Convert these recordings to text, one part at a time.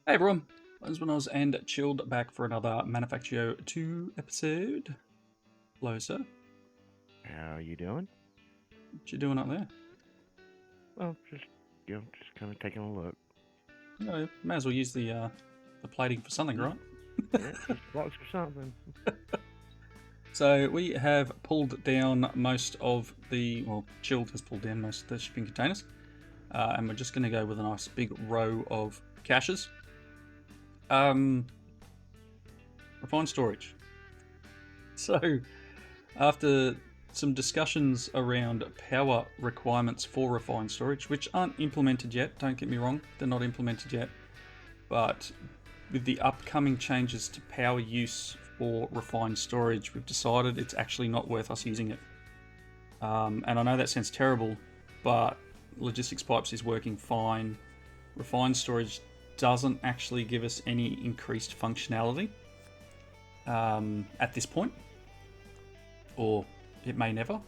Hey everyone, Lensmanoz and chilled back for another Manufactio 2 episode. Hello, sir. How you doing? What you doing up there? Well, just kind of taking a look. You know, may as well use the plating for something, Mm, right? yeah, just blocks or something. So we have pulled down most of the, well, chilled has pulled down most of the shipping containers, and we're just going to go with a nice big row of caches. Um, Refined storage. So after some discussions around power requirements for refined storage, which aren't implemented yet, don't get me wrong, they're not implemented yet, but with the upcoming changes to power use for refined storage, we've decided it's actually not worth us using it. And I know that sounds terrible, but logistics pipes is working fine. Refined storage doesn't actually give us any increased functionality at this point, or it may never.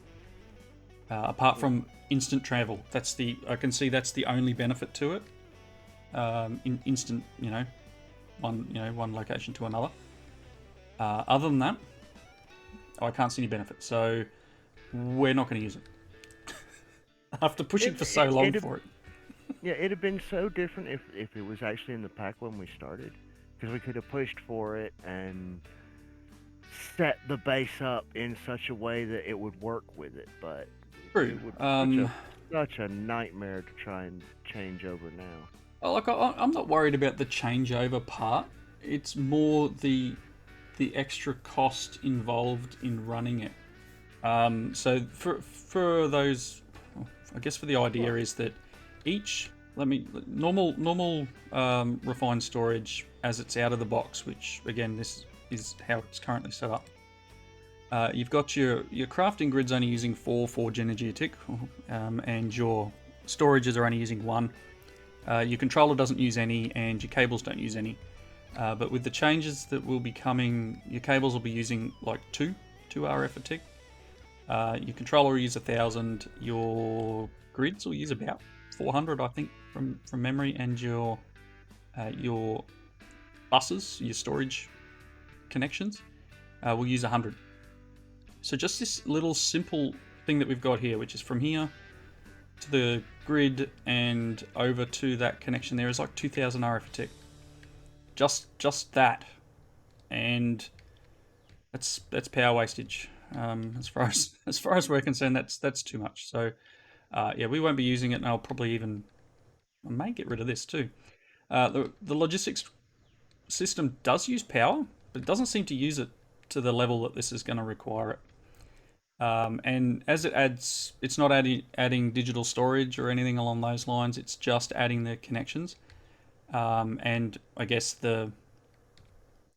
Apart from instant travel, I can see that's the only benefit to it. In instant, one location to another. Other than that, I can't see any benefit. So we're not going to use it after pushing It for so it long it'd for it. yeah it'd have been so different if it was actually in the pack when we started, because we could have pushed for it and set the base up in such a way that it would work with it. But True. it would be such a nightmare to try and change over now. I'm not worried about the changeover part. It's more the extra cost involved in running it. So for those, I guess for the idea Well, is that each normal refined storage as it's out of the box, which again this is how it's currently set up. You've got your crafting grids only using four forge energy a tick, and your storages are only using one. Your controller doesn't use any, and your cables don't use any. But with the changes that will be coming, your cables will be using like two RF a tick. Your controller will use 1,000. Your grids will use about 400, I think, from memory, and your buses, your storage connections, will use 100. So just this little simple thing that we've got here, which is from here to the grid and over to that connection there, is like 2,000 RF a tick. Just that, and that's power wastage. As far as we're concerned, that's too much. So yeah, we won't be using it, and I may get rid of this too. The logistics system does use power, but it doesn't seem to use it to the level that this is going to require it. And as it adds, it's not adding digital storage or anything along those lines. It's just adding the connections, and I guess the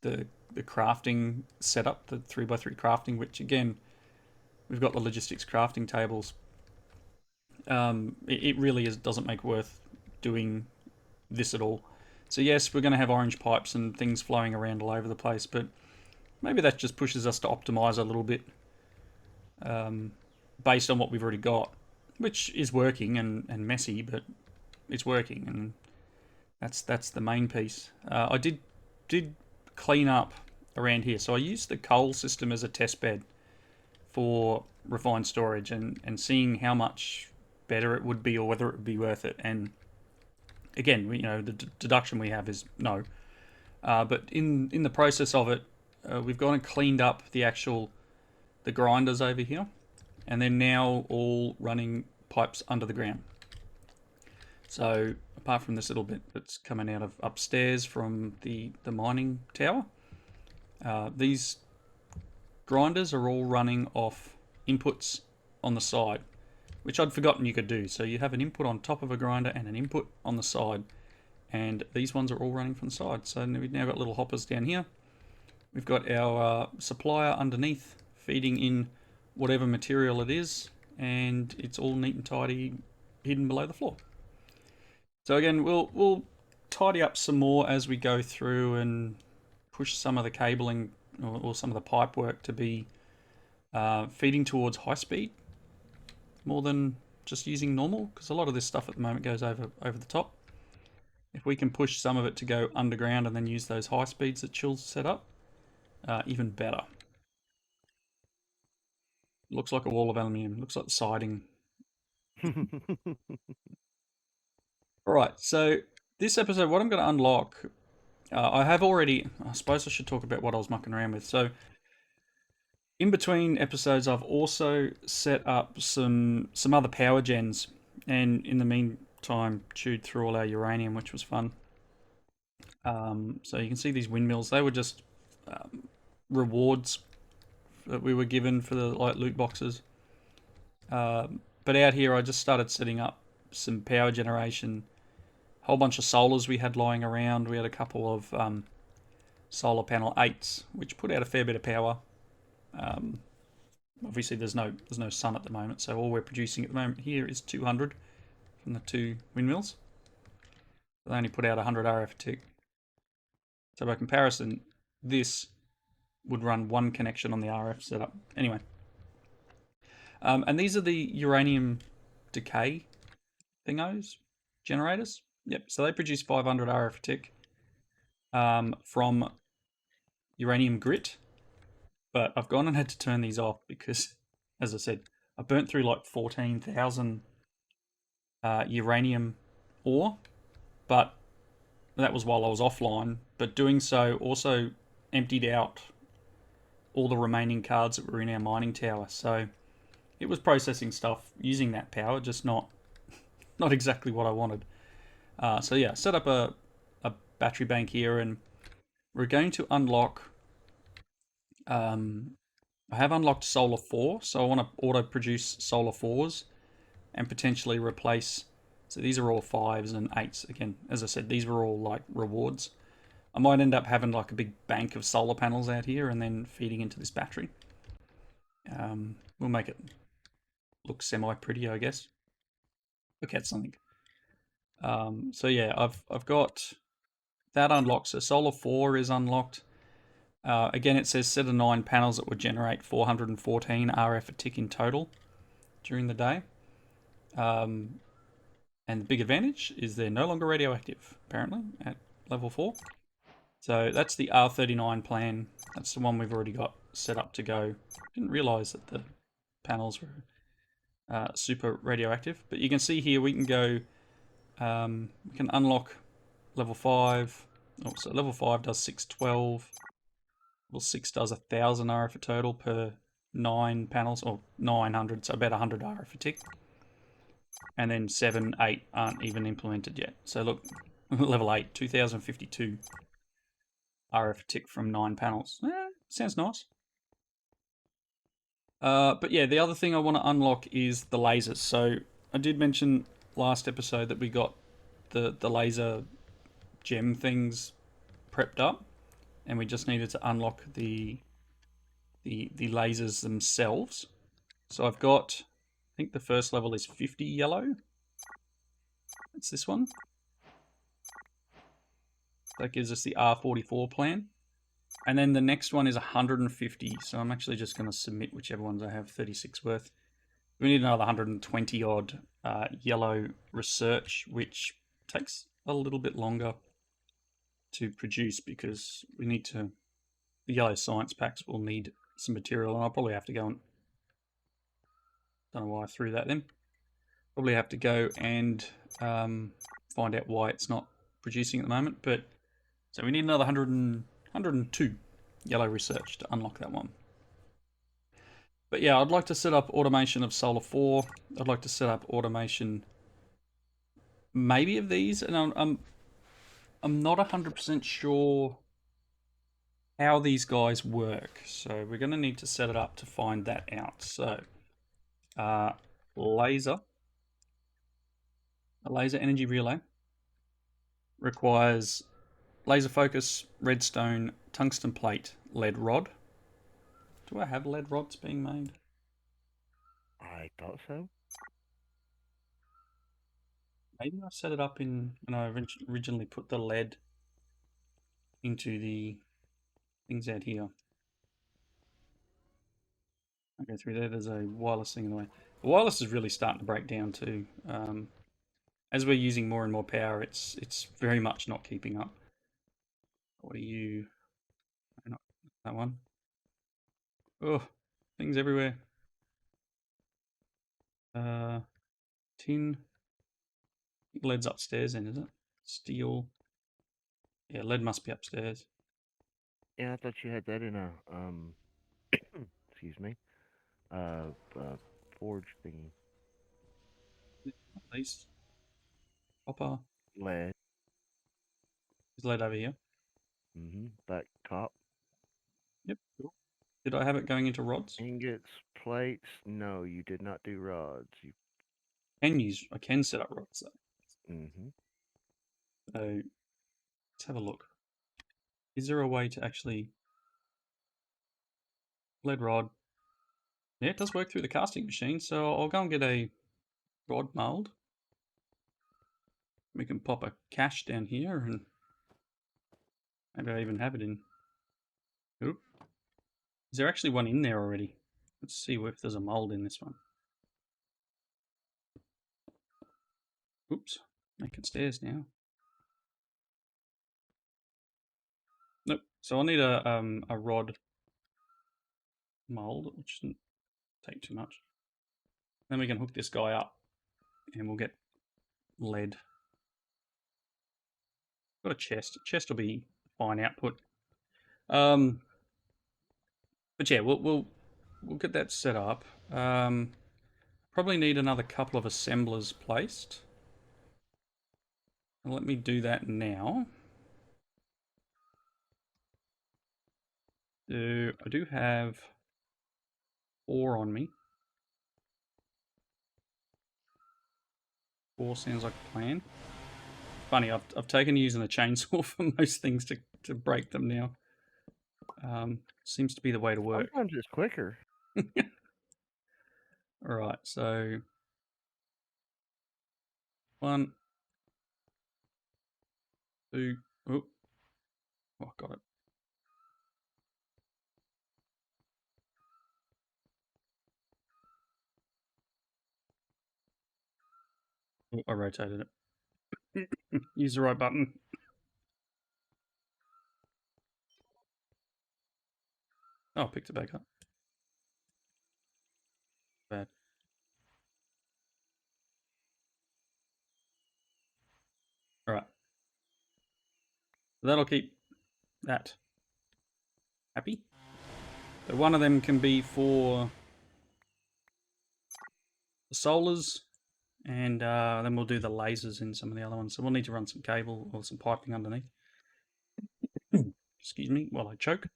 the crafting setup, the 3x3 crafting, which again we've got the logistics crafting tables. It really doesn't make worth doing this at all. So yes, we're going to have orange pipes and things flowing around all over the place, but maybe that just pushes us to optimize a little bit, based on what we've already got, which is working and messy, but it's working, and that's the main piece. I did clean up around here, so I used the coal system as a test bed for refined storage, and seeing how much better it would be or whether it would be worth it. And again, the deduction we have is no. But in the process of it, we've gone and cleaned up the grinders over here, and they're now all running pipes under the ground. So apart from this little bit that's coming out of upstairs from the mining tower, these grinders are all running off inputs on the side, which I'd forgotten you could do. So you have an input on top of a grinder and an input on the side, and these ones are all running from the side. So we've now got little hoppers down here. We've got our supplier underneath feeding in whatever material it is, and it's all neat and tidy, hidden below the floor. So again, we'll tidy up some more as we go through and push some of the cabling or some of the pipe work to be feeding towards high speed more than just using normal, because a lot of this stuff at the moment goes over the top. If we can push some of it to go underground and then use those high speeds that Chill's set up, even better. Looks like a wall of aluminium. Looks like the siding. Alright, so this episode, what I'm going to unlock, I have already, I suppose I should talk about what I was mucking around with. So, in between episodes, I've also set up some other power gens, and in the meantime, chewed through all our uranium, which was fun. So you can see these windmills. They were just rewards that we were given for the loot boxes. But out here, I just started setting up some power generation. A whole bunch of solars we had lying around. We had a couple of solar panel 8s, which put out a fair bit of power. Obviously, there's no sun at the moment, so all we're producing at the moment here is 200 from the 2 windmills. They only put out 100 RF a tick. So by comparison, this would run 1 connection on the RF setup. Anyway, and these are the uranium decay thingos, generators. Yep, so they produce 500 RF a tick from uranium grit. But I've gone and had to turn these off because, as I said, I burnt through like 14,000 uranium ore, but that was while I was offline. But doing so also emptied out all the remaining cards that were in our mining tower. So it was processing stuff using that power, just not exactly what I wanted. So yeah, set up a battery bank here, and we're going to unlock. I have unlocked solar 4, so I want to auto produce solar 4s and potentially replace. So these are all 5s and 8s. Again, as I said, these were all like rewards. I might end up having like a big bank of solar panels out here and then feeding into this battery. We'll make it look semi-pretty, I guess. Look at something. So yeah, I've got that unlocked. So solar 4 is unlocked. Again, it says set of 9 panels that would generate 414 RF a tick in total during the day. And the big advantage is they're no longer radioactive, apparently, at level 4. So that's the R39 plan. That's the one we've already got set up to go. Didn't realise that the panels were super radioactive. But you can see here we can go, we can unlock level 5. Oh, so level 5 does 612. Level 6 does 1,000 RF a total per 9 panels, or 900, so about 100 RF a tick. And then 7, 8 aren't even implemented yet. So look, level 8, 2,052 RF a tick from 9 panels. Sounds nice. But yeah, the other thing I want to unlock is the lasers. So I did mention last episode that we got the laser gem things prepped up, and we just needed to unlock the lasers themselves. So I've got, I think the first level is 50 yellow. It's this one. That gives us the R44 plan. And then the next one is 150. So I'm actually just going to submit whichever ones I have 36 worth. We need another 120 odd yellow research, which takes a little bit longer to produce because we need to, the yellow science packs will need some material, and I'll probably have to go and, don't know why I threw that then. Probably have to go and find out why it's not producing at the moment. But so we need another 102 yellow research to unlock that one. But yeah, I'd like to set up automation of Solar 4. I'd like to set up automation maybe of these, and I'm not 100% sure how these guys work. So we're going to need to set it up to find that out. So laser. A laser energy relay requires laser focus, redstone, tungsten plate, lead rod. Do I have lead rods being made? I thought so. Maybe I set it up in when I originally put the lead into the things out here. I go through there. There's a wireless thing in the way. The wireless is really starting to break down too. as we're using more and more power, it's very much not keeping up. What are you? Not that one. Oh, things everywhere. Tin. Lead's upstairs then, is it? Steel. Yeah, lead must be upstairs. Yeah, I thought you had that in a excuse me, forge thingy. At least. Copper. Lead. Is lead over here? Back top. Yep. Cool. Did I have it going into rods? Ingots, plates. No, you did not do rods. You. I can set up rods though. Mm-hmm. So let's have a look. Is there a way to actually lead rod? Yeah, it does work through the casting machine, so I'll go and get a rod mold. We can pop a cache down here and maybe I even have it in. Oop. Is there actually one in there already? Let's see if there's a mold in this one. Oops, making stairs now. Nope. So I'll need a rod mold, which shouldn't take too much. Then we can hook this guy up, and we'll get lead. Got a chest. Chest will be fine output. But yeah, we'll get that set up. Probably need another couple of assemblers placed. And let me do that now. I do have 4 on me. 4 sounds like a plan. Funny, I've taken using a chainsaw for most things to break them now. Seems to be the way to work. Sometimes it's quicker. Alright, so 1, 2, oh, got it. Oh, I rotated it. Use the right button. Oh, I picked it back up. Bad. Alright. So that'll keep that happy. So one of them can be for the solars, and then we'll do the lasers in some of the other ones. So we'll need to run some cable or some piping underneath. Excuse me while I choke.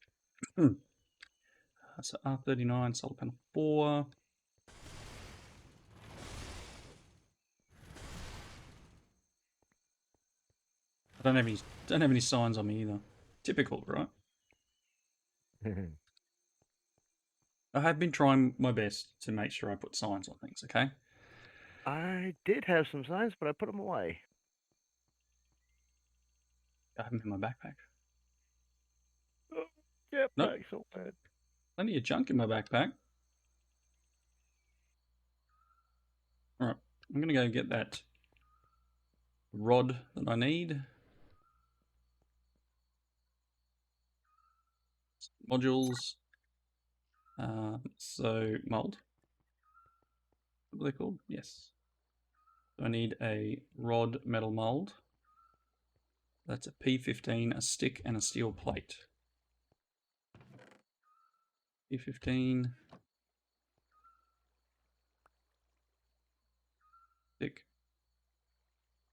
So R39, solar panel 4. I don't have any signs on me either. Typical, right? I have been trying my best to make sure I put signs on things, okay? I did have some signs, but I put them away. I have them in my backpack. Oh, yeah, Nope. back so bad. Plenty of junk in my backpack. Alright, I'm gonna go get that rod that I need. Modules. So mold. What are they called? Yes. So I need a rod metal mold. That's a P15, a stick, and a steel plate. P15. Stick.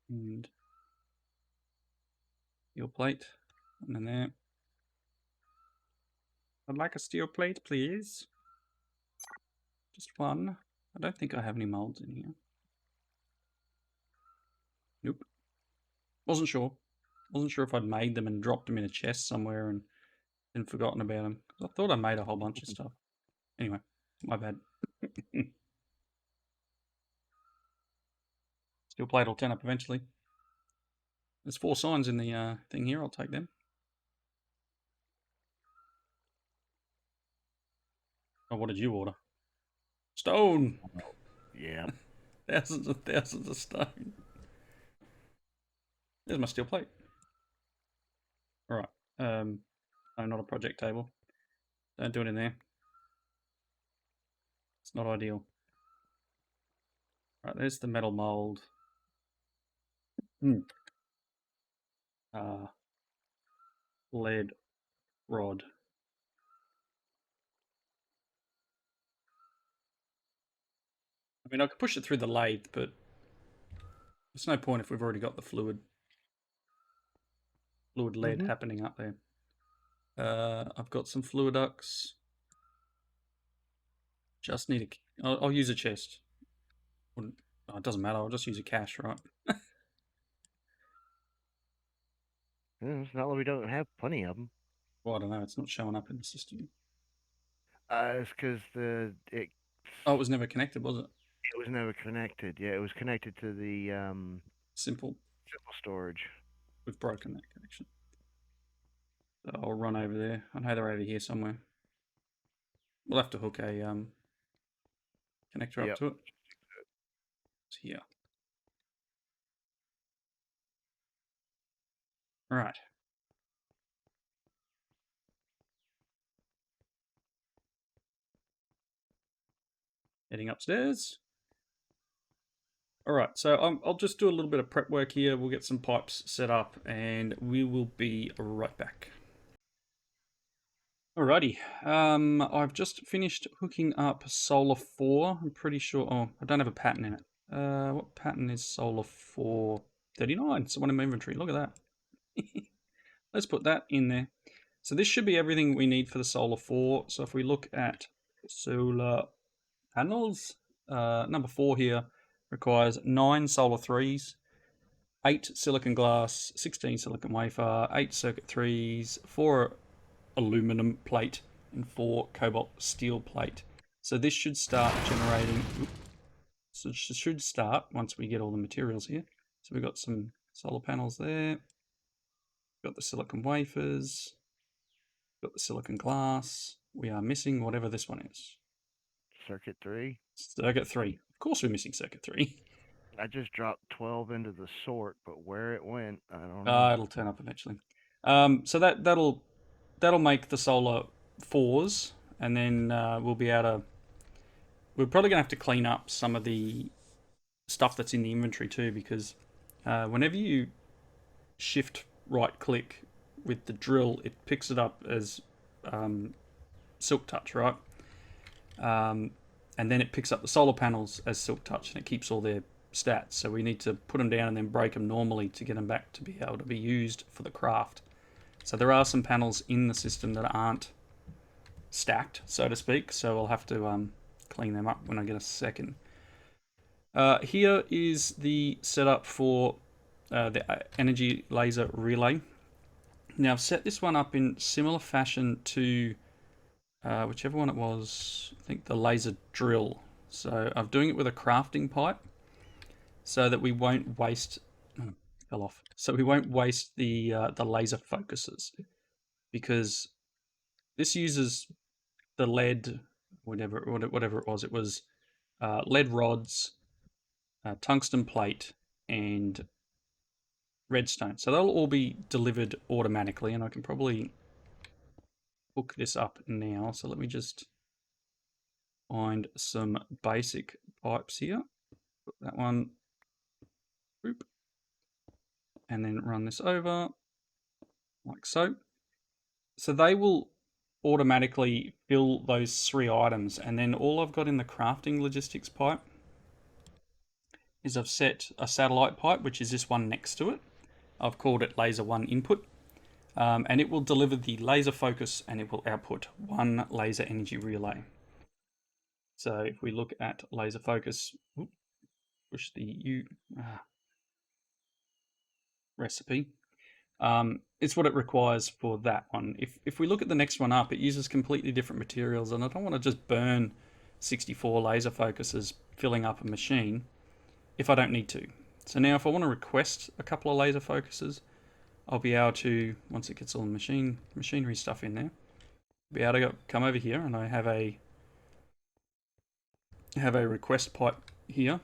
And steel plate. And then there. I'd like a steel plate, please. Just one. I don't think I have any molds in here. Nope. Wasn't sure. Wasn't sure if I'd made them and dropped them in a chest somewhere and then forgotten about them. I thought I made a whole bunch of stuff. Anyway, my bad. Steel plate will turn up eventually. There's 4 signs in the thing here. I'll take them. Oh, what did you order? Stone! Yeah. Thousands of stone. There's my steel plate. All right. No, not a project table. Don't do it in there. It's not ideal. All right, there's the metal mold. Lead rod. I mean, I could push it through the lathe, but there's no point if we've already got the fluid lead happening up there. I've got some fluid ducts. Just need a. I'll use a chest. Oh, it doesn't matter. I'll just use a cache, right? It's not that we don't have plenty of them. Well, I don't know. It's not showing up in the system. It's because Oh, it was never connected, was it? it was never connected. Yeah, it was connected to the Simple. simple storage. We've broken that connection. So I'll run over there. I know they're over here somewhere. We'll have to hook a connector up Yep. to it. It's here. All right. Heading upstairs. All right, so I'll just do a little bit of prep work here. We'll get some pipes set up and we will be right back. Alrighty, I've just finished hooking up Solar 4. I'm pretty sure, oh, I don't have a pattern in it. What pattern is Solar 439? It's one in my inventory, look at that. Let's put that in there. So this should be everything we need for the Solar 4. So if we look at solar panels, number 4 here requires 9 Solar 3s, 8 silicon glass, 16 silicon wafer, 8 circuit 3s, 4 aluminum plate, and 4 cobalt steel plate. So this should start generating. So it should start once we get all the materials here. So we've got some solar panels there. Got the silicon wafers. Got the silicon glass. We are missing whatever this one is. Circuit 3. Circuit 3. Of course we're missing circuit 3. I just dropped 12 into the sort, but where it went, I don't know. It'll turn up eventually. So that'll make the solar 4s, and then we'll be able to. We're probably gonna have to clean up some of the stuff that's in the inventory too, because whenever you shift right click with the drill, it picks it up as Silk Touch, right? And then it picks up the solar panels as Silk Touch, and it keeps all their stats. So we need to put them down and then break them normally to get them back to be able to be used for the craft. So there are some panels in the system that aren't stacked, so to speak. So I'll have to clean them up when I get a second. Here is the setup for the energy laser relay. Now I've set this one up in similar fashion to whichever one it was, I think the laser drill. So I'm doing it with a crafting pipe so that we won't waste, fell off. So we won't waste the laser focuses, because this uses the lead, whatever it was. It was lead rods, tungsten plate, and redstone. So they'll all be delivered automatically, and I can probably hook this up now. So let me just find some basic pipes here. Put that one, boop, and then run this over like so. So they will automatically fill those 3 items, and then all I've got in the crafting logistics pipe is I've set a satellite pipe, which is this one next to it. I've called it laser 1 input, and it will deliver the laser focus, and it will output 1 laser energy relay. So if we look at laser focus, push the U recipe. It's what it requires for that one. If we look at the next one up, it uses completely different materials, and I don't want to just burn 64 laser focuses filling up a machine if I don't need to. So now if I want to request a couple of laser focuses, I'll be able to, once it gets all the machinery stuff in there, be able to come over here, and I have a request pipe here.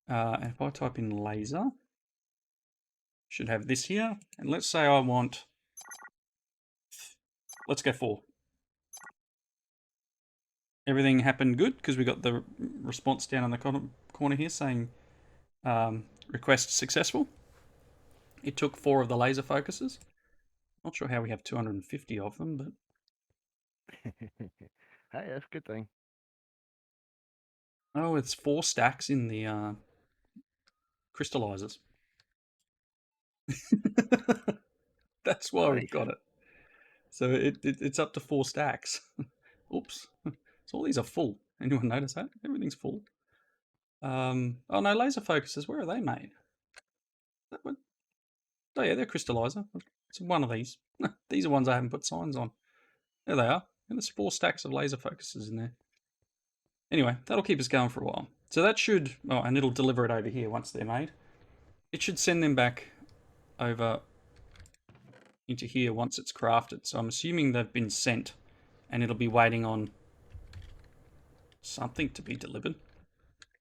And if I type in laser, Should have this here. And let's say I want... Let's go 4. Everything happened good because we got the response down in the corner here saying request successful. It took 4 of the laser focuses. Not sure how we have 250 of them, but... Hey, that's a good thing. Oh, it's 4 stacks in the crystallizers. That's why Nice. we've got it. So it's up to 4 stacks. Oops. So all these are full. Anyone notice that? Everything's full. Oh no, laser focuses. Where are they made? Oh yeah, they're crystallizer. It's one of these. These are ones I haven't put signs on. There they are. And there's 4 stacks of laser focuses in there. Anyway, that'll keep us going for a while. So that should... Oh, and it'll deliver it over here once they're made. It should send them back over into here once it's crafted. So I'm assuming they've been sent and it'll be waiting on something to be delivered.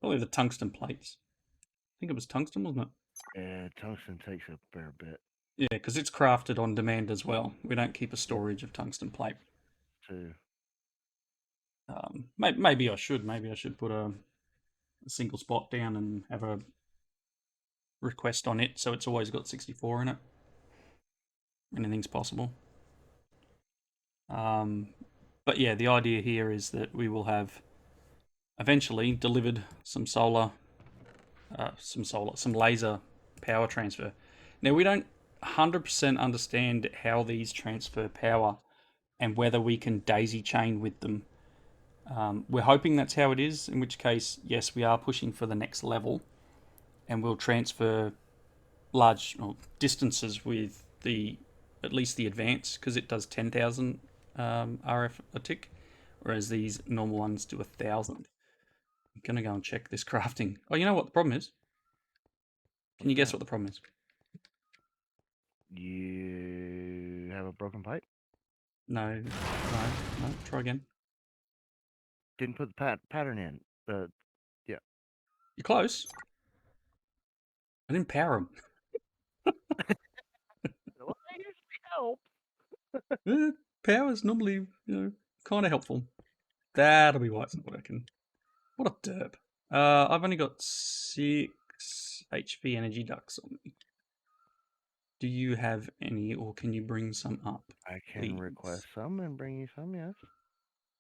Probably the tungsten plates. I think it was tungsten, wasn't it? Yeah, tungsten takes a fair bit. Yeah, because it's crafted on demand as well. We don't keep a storage of tungsten plate. Too. Maybe I should. Maybe I should put a single spot down and have a request on it so it's always got 64 in it. Anything's possible. But yeah, the idea here is that we will have eventually delivered some laser power transfer. Now we don't 100% understand how these transfer power and whether we can daisy chain with them. We're hoping that's how it is, in which case, yes, we are pushing for the next level and we'll transfer large distances with at least the advance, because it does 10,000 RF a tick, whereas these normal ones do 1,000. I'm going to go and check this crafting. Oh, you know what the problem is? Can you guess what the problem is? You have a broken pipe? No. Try again. Didn't put the pattern in. Yeah. You're close. I didn't power them. Well, I usually help. Power's normally, kind of helpful. That'll be why it's not working. What a derp. I've only got 6 HP energy ducts on me. Do you have any, or can you bring some up? I can please? request some and bring you some, yes.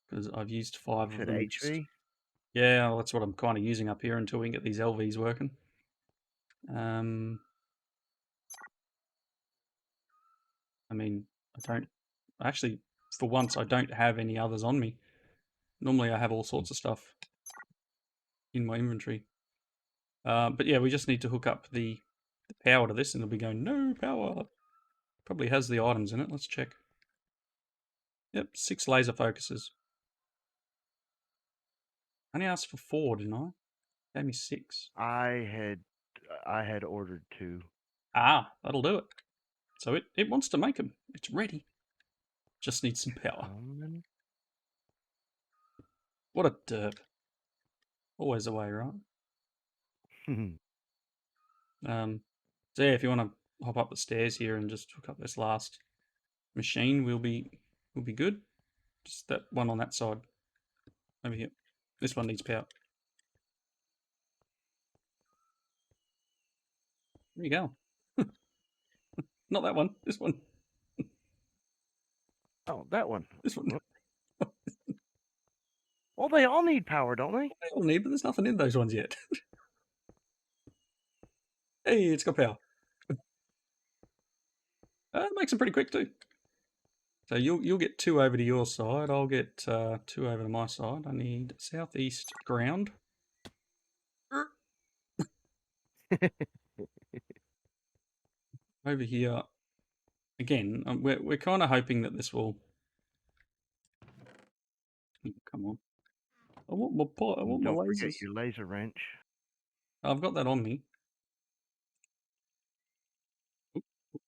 Because I've used 5 You of said them. HV? Yeah, well, that's what I'm kind of using up here until we can get these LVs working. I mean, actually, for once, I don't have any others on me. Normally I have all sorts of stuff in my inventory. But yeah, we just need to hook up the power to this and it'll be going, no power. Probably has the items in it. Let's check. Yep, 6 laser focuses. I only asked for 4, didn't I? Gave me 6. I had ordered 2. Ah, that'll do it. So it wants to make them. It's ready. Just needs some power. What a derp. Always the way, right? So yeah, if you want to hop up the stairs here and just hook up this last machine, we'll be good. Just that one on that side. Over here. This one needs power. There you go. Not that one. This one. Oh, that one. This one. Well, they all need power, don't they? They all need, but there's nothing in those ones yet. Hey, it's got power. It makes them pretty quick too. So you'll get 2 over to your side. I'll get 2 over to my side. I need southeast ground. Over here. Again, we're kind of hoping that this will... Oh, come on. I want my pot. I want my Don't lasers. forget your laser wrench. I've got that on me.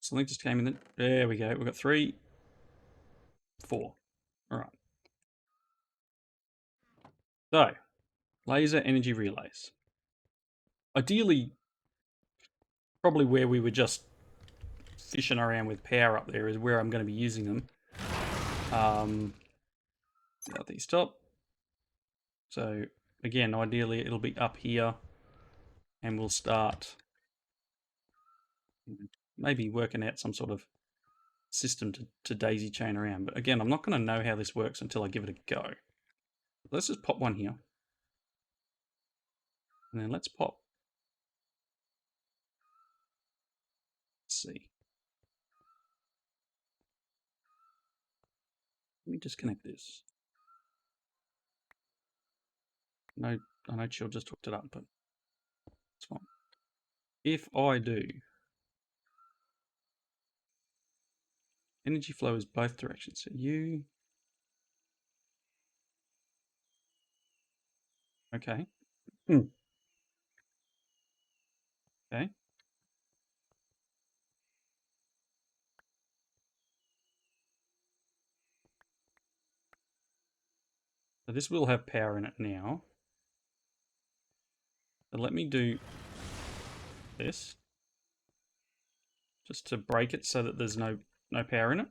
Something just came in there. There we go. We've got 3, 4. All right. So, laser energy relays. Ideally, probably where we were just fishing around with power up there is where I'm going to be using them. Southeast-top. So again, ideally it'll be up here, and we'll start maybe working out some sort of system to daisy chain around. But again, I'm not going to know how this works until I give it a go. Let's just pop one here. And then let's pop. Let's see. Let me disconnect this. No, I know Chill just hooked it up, but it's fine. If I do, energy flow is both directions. So you, okay. Okay. So this will have power in it now. So let me do this, just to break it so that there's no power in it.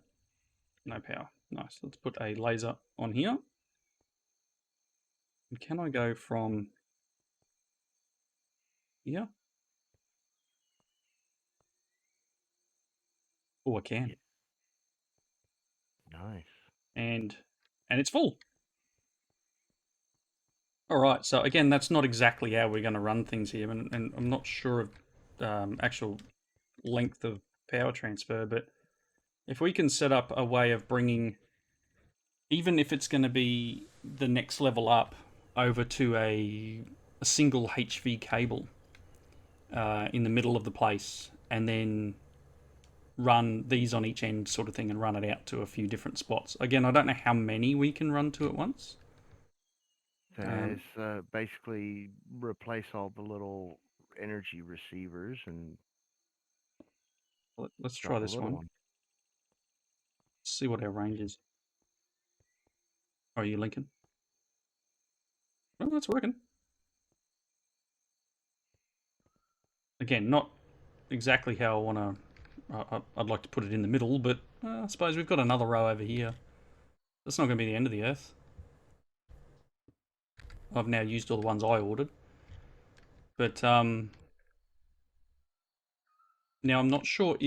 No power. Nice. Let's put a laser on here. And can I go from here? Oh, I can. Yeah. Nice. And it's full. All right. So again, that's not exactly how we're going to run things here, and I'm not sure of actual length of power transfer, but if we can set up a way of bringing, even if it's going to be the next level up, over to a single HV cable in the middle of the place, and then run these on each end sort of thing and run it out to a few different spots. Again, I don't know how many we can run to at once. So it's basically replace all the little energy receivers and Let's try drop a this little one. one. See what our range is. Are you linking? Well, that's working. Again, not exactly how I want to. I'd like to put it in the middle, but I suppose we've got another row over here. That's not going to be the end of the earth. I've now used all the ones I ordered. But now I'm not sure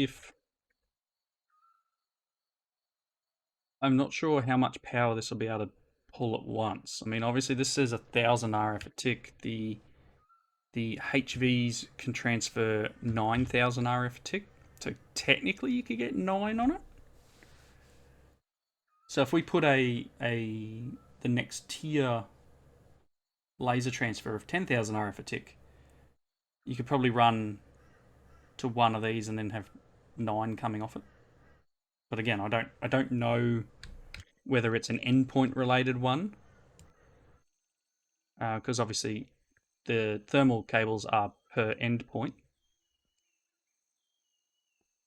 how much power this will be able to pull at once. I mean, obviously this says 1,000 RF a tick. The HVs can transfer 9,000 RF a tick. So technically you could get 9 on it. So if we put the next tier laser transfer of 10,000 RF a tick, you could probably run to one of these and then have 9 coming off it. But again, I don't know whether it's an endpoint related one, because obviously the thermal cables are per endpoint.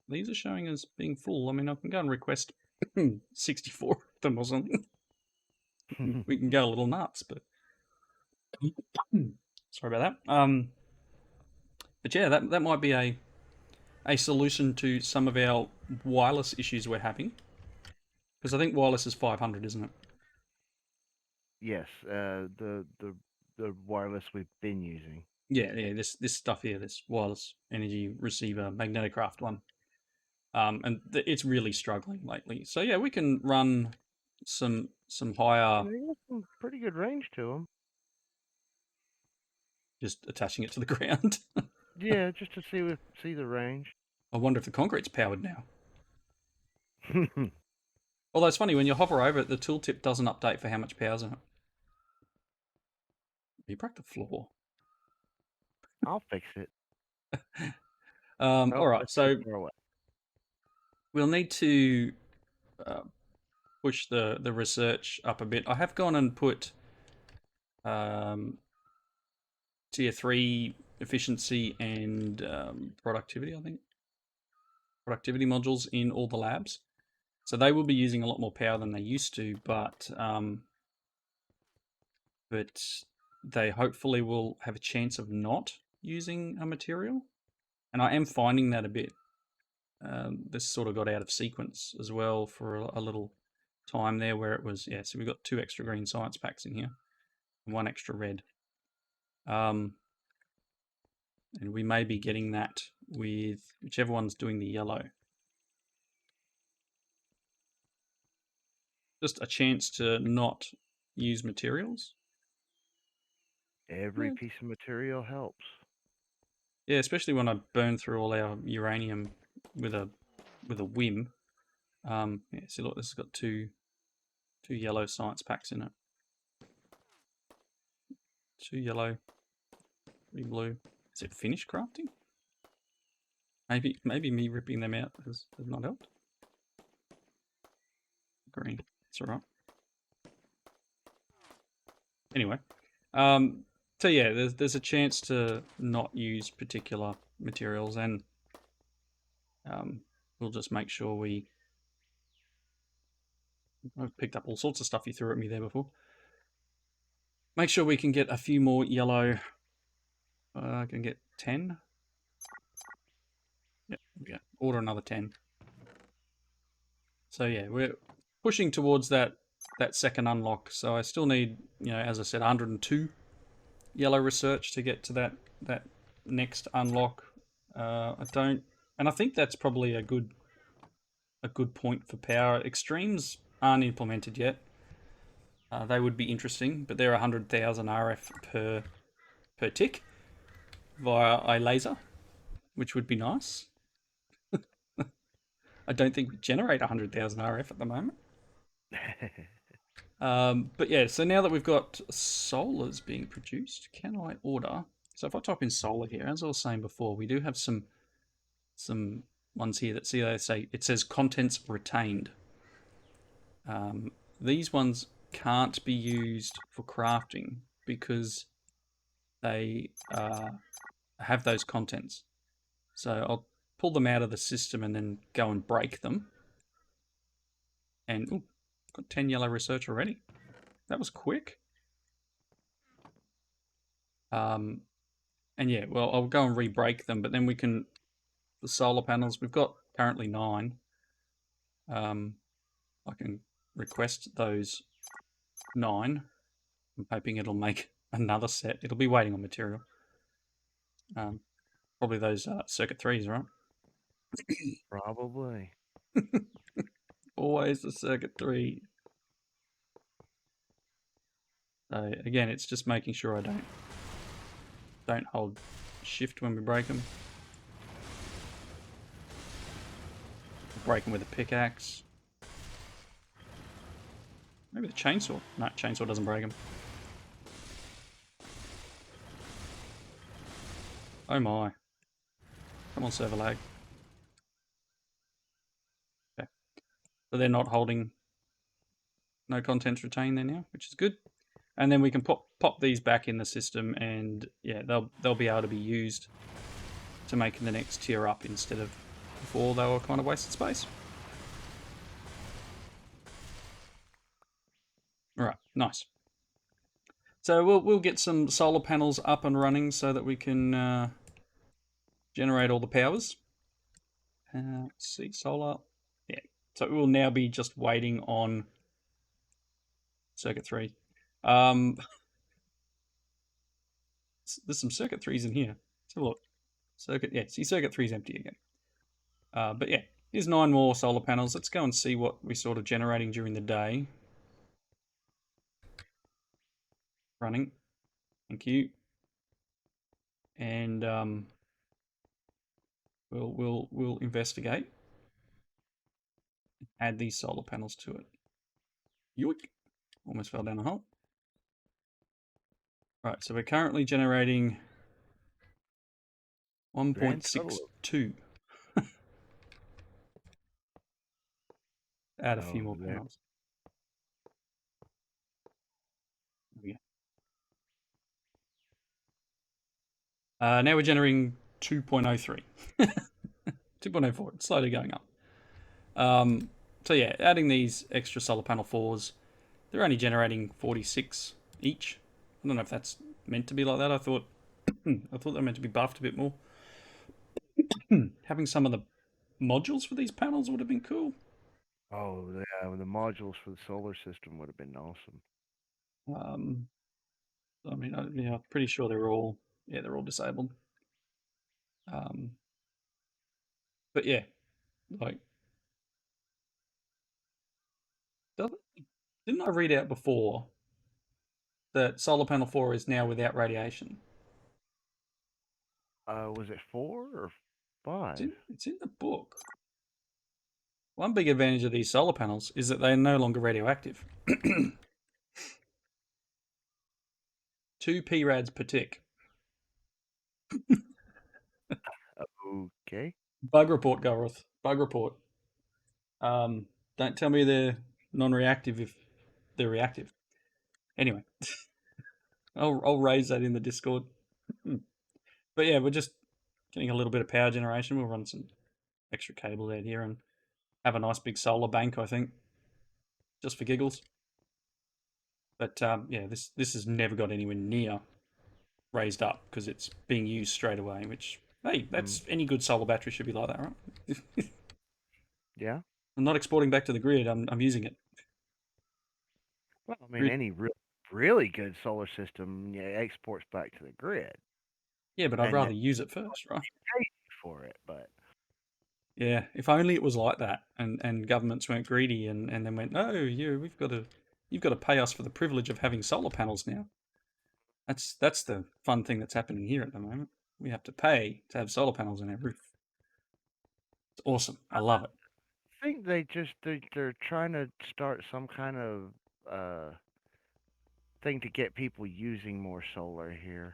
These are showing as being full. I mean, I can go and request 64 of them or something. We can go a little nuts, but sorry about that. But yeah, that might be a solution to some of our wireless issues we're having, because I think wireless is 500, isn't it? Yes, the wireless we've been using. Yeah. This stuff here, this wireless energy receiver Magnetocraft one, and it's really struggling lately. So yeah, we can run some higher. They got some pretty good range to them. Just attaching it to the ground. Yeah, just to see the range. I wonder if the concrete's powered now. Although it's funny, when you hover over it, the tooltip doesn't update for how much power's in it. You broke the floor. I'll fix it. All right, so we'll need to push the research up a bit. I have gone and put tier 3 efficiency and productivity, I think. Productivity modules in all the labs. So they will be using a lot more power than they used to, but they hopefully will have a chance of not using a material. And I am finding that a bit this sort of got out of sequence as well for a little time there where it was, yeah, so we've got 2 extra green science packs in here and 1 extra red. And we may be getting that with whichever one's doing the yellow. Just a chance to not use materials. Every piece of material helps. Yeah, especially when I burn through all our uranium with a whim. Yeah, see, look, this has got two yellow science packs in it. 2 yellow, 3 blue. Is it finished crafting? Maybe me ripping them out has not helped. Green, it's alright. Anyway, so yeah, there's a chance to not use particular materials, and we'll just make sure I've picked up all sorts of stuff you threw at me there before. Make sure we can get a few more yellow. I can get 10. Yeah, order another 10. So yeah, we're pushing towards that second unlock. So I still need, as I said, 102 yellow research to get to that next unlock. I don't, and I think that's probably a good point for power. Extremes aren't implemented yet. They would be interesting, but they're 100,000 RF per tick via a laser, which would be nice. I don't think we generate 100,000 RF at the moment. But yeah, so now that we've got solars being produced, can I order? So if I type in solar here, as I was saying before, we do have some ones here that it says contents retained. These ones can't be used for crafting because they have those contents. So I'll pull them out of the system and then go and break them. And got 10 yellow research already. That was quick. And yeah, well, I'll go and re-break them, but then we can, the solar panels, we've got currently 9. I can request those 9. I'm hoping it'll make another set. It'll be waiting on material. Probably those circuit 3s, right? Probably. Always the circuit 3. So again, it's just making sure I don't hold shift when we break them. Break them with a pickaxe. Maybe the chainsaw. No, chainsaw doesn't break them. Oh my. Come on, server lag. Okay. So they're not holding no contents retained there now, which is good. And then we can pop these back in the system, and yeah, they'll be able to be used to make the next tier up instead of before they were kind of wasted space. All right, nice. So we'll get some solar panels up and running so that we can generate all the powers. Let's see, solar. Yeah, so we will now be just waiting on circuit 3. There's some circuit 3s in here. Let's have a look. See, circuit 3 is empty again. But yeah, here's 9 more solar panels. Let's go and see what we're sort of generating during the day. Running. Thank you. And we'll investigate. Add these solar panels to it. Yoink. Almost fell down a hole. Right, so we're currently generating 1.62. Add a few more panels. There we go. Now we're generating 2.03. 2.04. It's slowly going up. So yeah, adding these extra solar panel 4s, they're only generating 46 each. I don't know if that's meant to be like that. I thought they were meant to be buffed a bit more. Having some of the modules for these panels would have been cool. Oh, yeah, the modules for the solar system would have been awesome. Um, I mean, yeah, I'm pretty sure they're all disabled. Um, but yeah, like, didn't I read out before that solar panel 4 is now without radiation? Was it 4 or 5? It's in the book. One big advantage of these solar panels is that they are no longer radioactive. 2 PRADs per tick. Okay. Bug report, Golrith. Bug report. Don't tell me they're non-reactive if they're reactive. Anyway, I'll raise that in the Discord. But yeah, we're just getting a little bit of power generation. We'll run some extra cables out here and have a nice big solar bank, I think, just for giggles. But yeah, this has never got anywhere near raised up because it's being used straight away. Which, hey, that's any good solar battery should be like that, right? Yeah. I'm not exporting back to the grid. I'm using it. Well, I mean, Grid. any really good solar system exports back to the grid, Yeah, but I'd and then rather use it first, right? pay for it. But Yeah, if only it was like that, and governments weren't greedy and then went, no, you've got to pay us for the privilege of having solar panels now. That's the fun thing that's happening here at the moment. We have to pay to have solar panels on our roof. It's awesome. I love it. I think they're trying to start some kind of thing to get people using more solar here.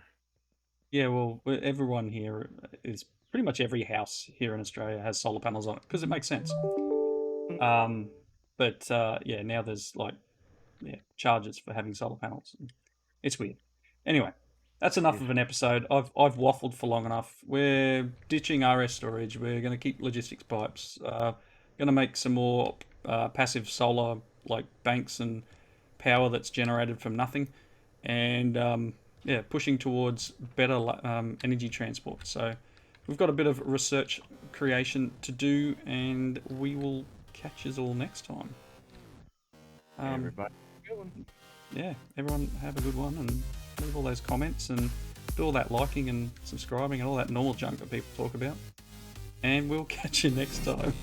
Yeah, well, everyone here is pretty much every house here in Australia has solar panels on it because it makes sense. Um, but yeah, now there's like charges for having solar panels. It's weird. Anyway, that's enough of an episode. I've waffled for long enough. We're ditching RS storage. We're going to keep logistics pipes. Going to make some more passive solar like banks and power that's generated from nothing, and yeah, pushing towards better energy transport. So we've got a bit of research creation to do, and we will catch us all next time. Everybody, yeah, everyone have a good one and leave all those comments and do all that liking and subscribing and all that normal junk that people talk about. And we'll catch you next time.